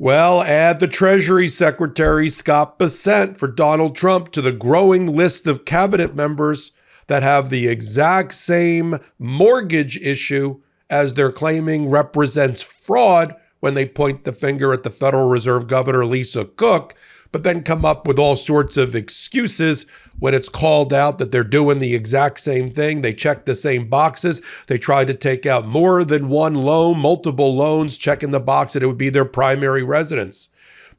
Well, add the Treasury Secretary Scott Bessent for Donald Trump to the growing list of cabinet members that have the exact same mortgage issue as they're claiming represents fraud when they point the finger at the Federal Reserve Governor Lisa Cook, but then come up with all sorts of excuses when it's called out that they're doing the exact same thing. They check the same boxes. They try to take out more than one loan, multiple loans, checking the box that it would be their primary residence.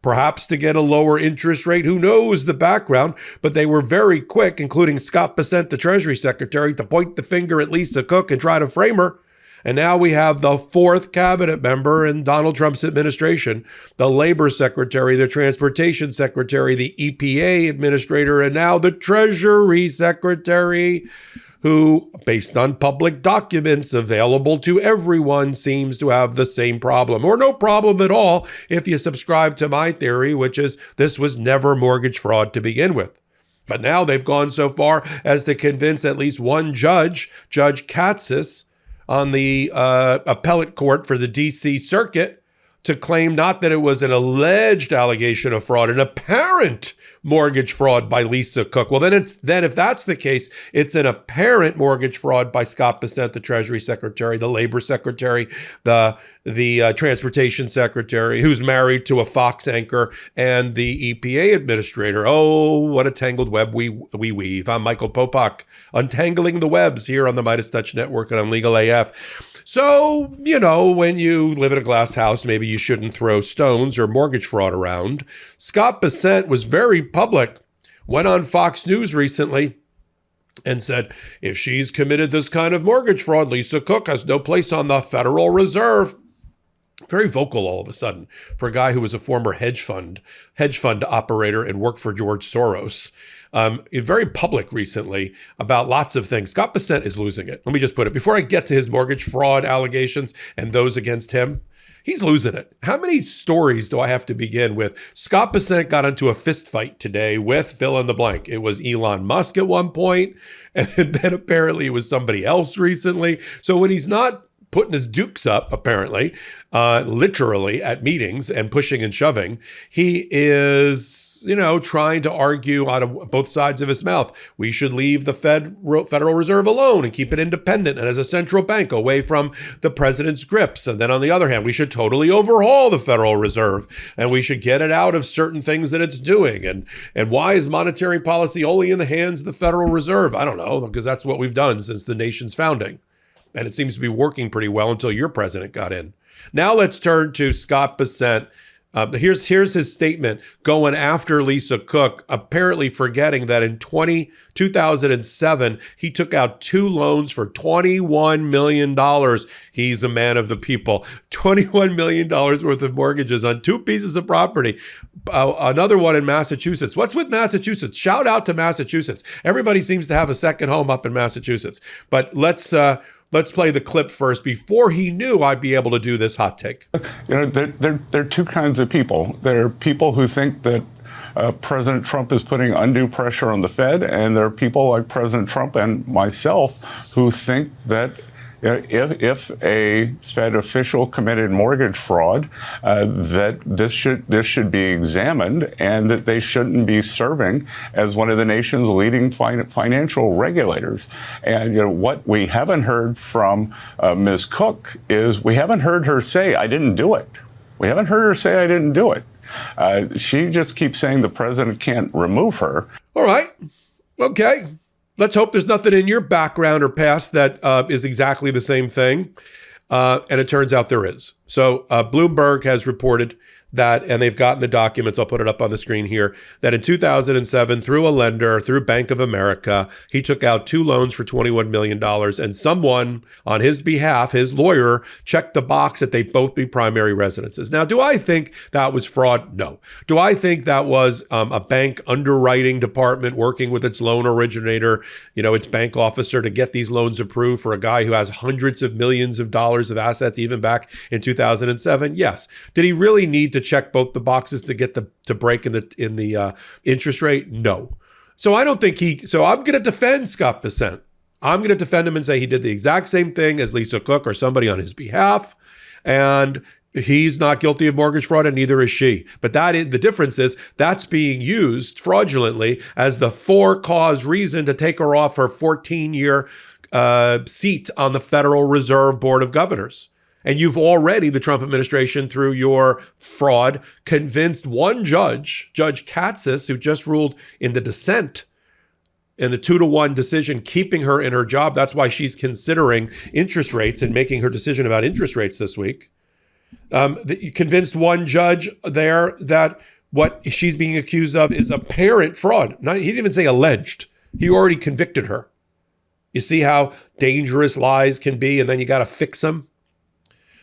Perhaps to get a lower interest rate, who knows the background, but they were very quick, including Scott Bessent, the Treasury Secretary, to point the finger at Lisa Cook and try to frame her. And now we have the fourth cabinet member in Donald Trump's administration, the Labor Secretary, the Transportation Secretary, the EPA Administrator, and now the Treasury Secretary, who, based on public documents available to everyone, seems to have the same problem, or no problem at all if you subscribe to my theory, which is this was never mortgage fraud to begin with. But now they've gone so far as to convince at least one judge, Judge Katsas, on the appellate court for the D.C. Circuit, to claim not that it was an alleged allegation of fraud, an apparent mortgage fraud by Lisa Cook. Well, then if that's the case, it's an apparent mortgage fraud by Scott Bessent, the Treasury Secretary, the Labor Secretary, the Transportation Secretary, who's married to a Fox anchor, and the EPA Administrator. Oh, what a tangled web we weave. I'm Michael Popok, untangling the webs here on the MeidasTouch Network and on Legal AF. So, when you live in a glass house, maybe you shouldn't throw stones or mortgage fraud around. Scott Bessent was very public, went on Fox News recently and said, if she's committed this kind of mortgage fraud, Lisa Cook has no place on the Federal Reserve. Very vocal all of a sudden for a guy who was a former hedge fund operator and worked for George Soros. Very public recently about lots of things. Scott Bessent is losing it. Let me just put it. Before I get to his mortgage fraud allegations and those against him, he's losing it. How many stories do I have to begin with? Scott Bessent got into a fist fight today with fill in the blank. It was Elon Musk at one point, and then apparently it was somebody else recently. So when he's not putting his dukes up, apparently, literally at meetings and pushing and shoving, he is, trying to argue out of both sides of his mouth. We should leave the Federal Reserve alone and keep it independent and as a central bank away from the president's grips. And then on the other hand, we should totally overhaul the Federal Reserve and we should get it out of certain things that it's doing. And why is monetary policy only in the hands of the Federal Reserve? I don't know, because that's what we've done since the nation's founding. And it seems to be working pretty well until your president got in. Now let's turn to Scott Bessent. Here's his statement going after Lisa Cook, apparently forgetting that in 2007, he took out two loans for $21 million. He's a man of the people. $21 million worth of mortgages on two pieces of property. Another one in Massachusetts. What's with Massachusetts? Shout out to Massachusetts. Everybody seems to have a second home up in Massachusetts. But let's play the clip first before he knew I'd be able to do this hot take. There are two kinds of people. There are people who think that President Trump is putting undue pressure on the Fed, and there are people like President Trump and myself who think that if a Fed official committed mortgage fraud, that this should be examined, and that they shouldn't be serving as one of the nation's leading financial regulators. And what we haven't heard from Ms. Cook is we haven't heard her say, "I didn't do it." We haven't heard her say, "I didn't do it." She just keeps saying the president can't remove her. All right. Okay. Let's hope there's nothing in your background or past that is exactly the same thing. And it turns out there is. So Bloomberg has reported that, and they've gotten the documents, I'll put it up on the screen here, that in 2007, through a lender, through Bank of America, he took out two loans for $21 million, and someone on his behalf, his lawyer, checked the box that they both be primary residences. Now, do I think that was fraud? No. Do I think that was a bank underwriting department working with its loan originator, its bank officer, to get these loans approved for a guy who has hundreds of millions of dollars of assets, even back in 2007? Yes. Did he really need to check both the boxes to get to break in the interest rate? No. So I don't think so I'm going to defend Scott Bessent. I'm going to defend him and say he did the exact same thing as Lisa Cook or somebody on his behalf. And He's not guilty of mortgage fraud, and neither is she. But the difference is that's being used fraudulently as the for-cause reason to take her off her 14-year seat on the Federal Reserve Board of Governors. And you've already, the Trump administration, through your fraud, convinced one judge, Judge Katsas, who just ruled in the dissent in the 2-1 decision, keeping her in her job. That's why she's considering interest rates and making her decision about interest rates this week. You convinced one judge there that what she's being accused of is apparent fraud. He didn't even say alleged. He already convicted her. You see how dangerous lies can be, and then you got to fix them.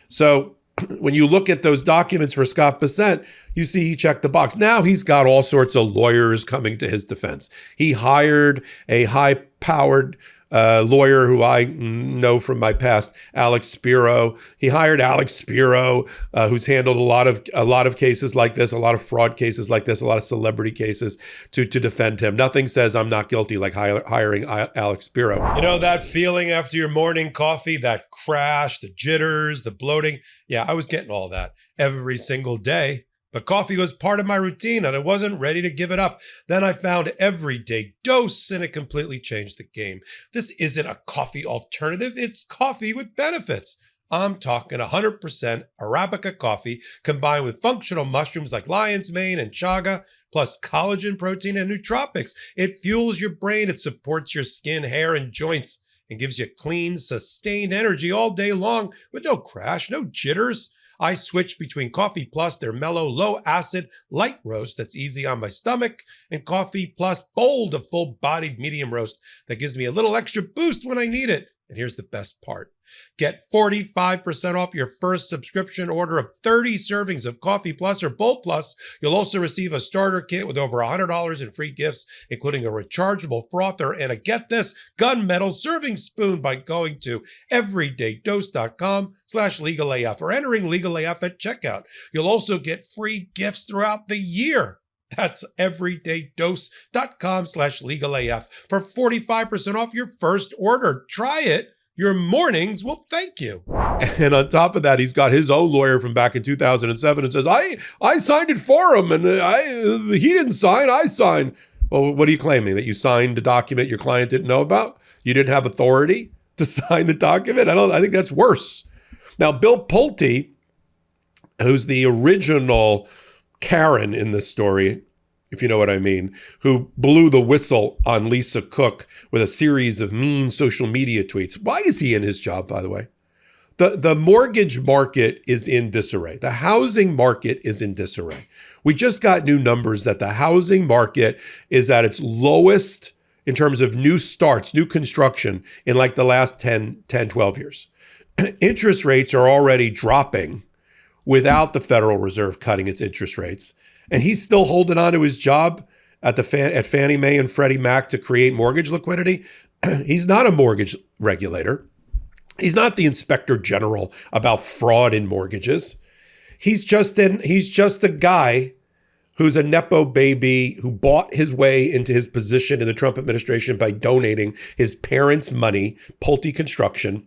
So when you look at those documents for Scott Bessent, you see he checked the box. Now he's got all sorts of lawyers coming to his defense. He hired a high-powered lawyer who I know from my past, Alex Spiro. He hired Alex Spiro, who's handled a lot of cases like this, a lot of fraud cases like this, a lot of celebrity cases to defend him. Nothing says I'm not guilty like hiring Alex Spiro. You know that feeling after your morning coffee, that crash, the jitters, the bloating? Yeah, I was getting all that every single day. But coffee was part of my routine and I wasn't ready to give it up. Then I found Everyday Dose and it completely changed the game. This isn't a coffee alternative, it's coffee with benefits. I'm talking 100% Arabica coffee combined with functional mushrooms like lion's mane and chaga, plus collagen, protein, and nootropics. It fuels your brain, it supports your skin, hair, and joints, and gives you clean, sustained energy all day long with no crash, no jitters. I switch between Coffee Plus, their mellow, low-acid, light roast that's easy on my stomach, and Coffee Plus Bold, a full-bodied medium roast that gives me a little extra boost when I need it. And here's the best part. Get 45% off your first subscription order of 30 servings of Coffee Plus or Bold Plus. You'll also receive a starter kit with over $100 in free gifts, including a rechargeable frother and a, get this, gunmetal serving spoon by going to everydaydose.com/legalaf or entering legalaf at checkout. You'll also get free gifts throughout the year. That's everydaydose.com/legalaf for 45% off your first order. Try it. Your mornings will thank you. And on top of that, he's got his own lawyer from back in 2007 and says, I signed it for him and he didn't sign, I signed. Well, what are you claiming? That you signed a document your client didn't know about? You didn't have authority to sign the document? I think that's worse. Now, Bill Pulte, who's the original Karen in this story, if you know what I mean, who blew the whistle on Lisa Cook with a series of mean social media tweets. Why is he in his job, by the way? The mortgage market is in disarray. The housing market is in disarray. We just got new numbers that the housing market is at its lowest in terms of new starts, new construction in like the last 10, 12 years. Interest rates are already dropping without the Federal Reserve cutting its interest rates. And he's still holding on to his job at Fannie Mae and Freddie Mac to create mortgage liquidity. He's not a mortgage regulator. He's not the inspector general about fraud in mortgages. He's just a guy who's a Nepo baby who bought his way into his position in the Trump administration by donating his parents' money, Pulte Construction,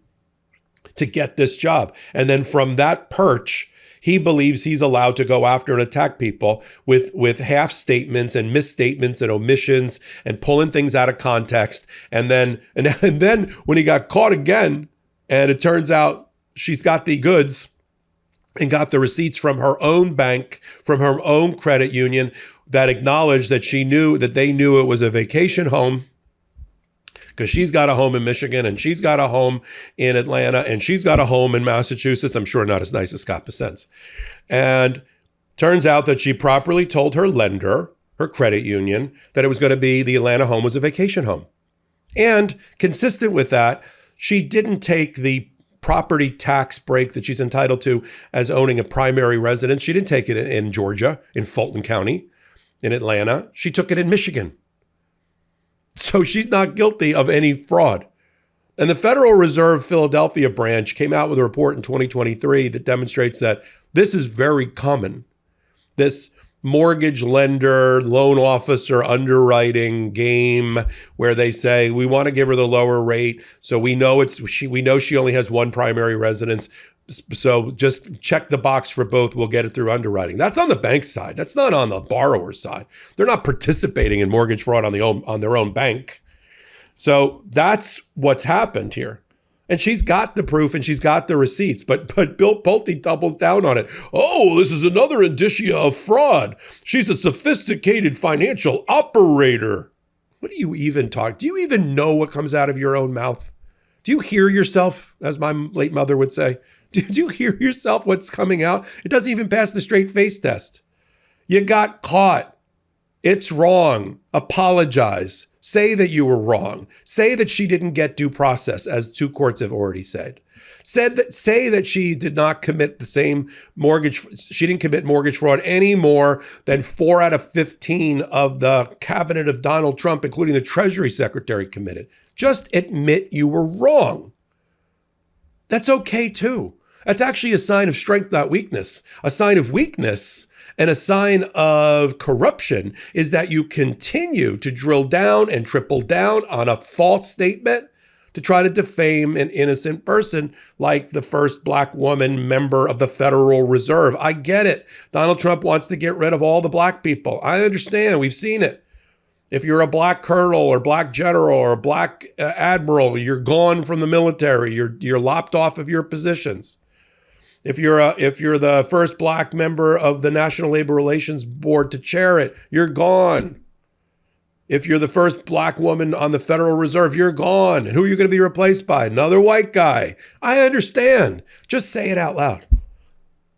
to get this job. And then from that perch, he believes he's allowed to go after and attack people with half statements and misstatements and omissions and pulling things out of context. And then when he got caught again, and it turns out she's got the goods and got the receipts from her own bank, from her own credit union that acknowledged that they knew it was a vacation home, because she's got a home in Michigan and she's got a home in Atlanta and she's got a home in Massachusetts. I'm sure not as nice as Scott Bessent's. And turns out that she properly told her lender, her credit union, that it was going to be the Atlanta home was a vacation home. And consistent with that, she didn't take the property tax break that she's entitled to as owning a primary residence. She didn't take it in Georgia, in Fulton County, in Atlanta. She took it in Michigan. So she's not guilty of any fraud. And the Federal Reserve Philadelphia branch came out with a report in 2023 that demonstrates that this is very common. This mortgage lender, loan officer underwriting game where they say, we want to give her the lower rate. So we know she only has one primary residence. So just check the box for both. We'll get it through underwriting. That's on the bank side. That's not on the borrower side. They're not participating in mortgage fraud on their own bank. So that's what's happened here. And she's got the proof and she's got the receipts, but Bill Pulte doubles down on it. Oh, this is another indicia of fraud. She's a sophisticated financial operator. What do you even talk? Do you even know what comes out of your own mouth? Do you hear yourself, as my late mother would say? Do you hear yourself, what's coming out? It doesn't even pass the straight face test. You got caught. It's wrong. Apologize. Say that you were wrong. Say that she didn't get due process, as 2 courts have already said. Say that she did not commit the same mortgage. She didn't commit mortgage fraud any more than 4 out of 15 of the cabinet of Donald Trump, including the Treasury Secretary, committed. Just admit you were wrong. That's okay too. That's actually a sign of strength, not weakness. A sign of weakness and a sign of corruption is that you continue to drill down and triple down on a false statement to try to defame an innocent person like the first Black woman member of the Federal Reserve. I get it. Donald Trump wants to get rid of all the Black people. I understand. We've seen it. If you're a Black colonel or Black general or a Black admiral, you're gone from the military. You're lopped off of your positions. If you're the first Black member of the National Labor Relations Board to chair it, you're gone. If you're the first Black woman on the Federal Reserve, you're gone. And who are you going to be replaced by? Another white guy. I understand. Just say it out loud.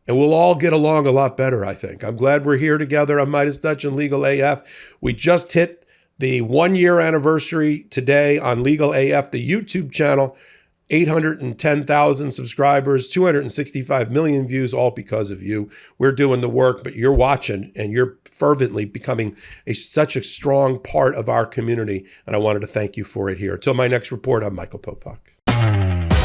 And we'll all get along a lot better, I think. I'm glad we're here together on MeidasTouch and Legal AF. We just hit the 1-year anniversary today on Legal AF, the YouTube channel. 810,000 subscribers, 265 million views, all because of you. We're doing the work, but you're watching and you're fervently becoming such a strong part of our community. And I wanted to thank you for it here. Until my next report, I'm Michael Popok.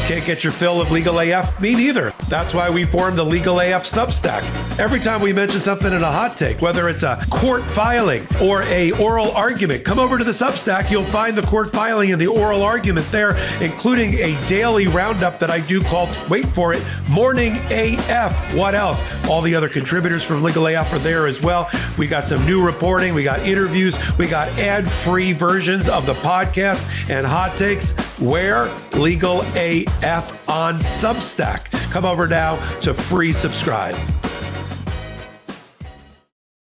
Can't get your fill of Legal AF? Me neither. That's why we formed the Legal AF Substack. Every time we mention something in a hot take, whether it's a court filing or a oral argument, come over to the Substack. You'll find the court filing and the oral argument there, including a daily roundup that I do called, wait for it, Morning AF. What else? All the other contributors from Legal AF are there as well. We got some new reporting. We got interviews. We got ad-free versions of the podcast and hot takes. Where? Legal AF on Substack. Come over now to free subscribe.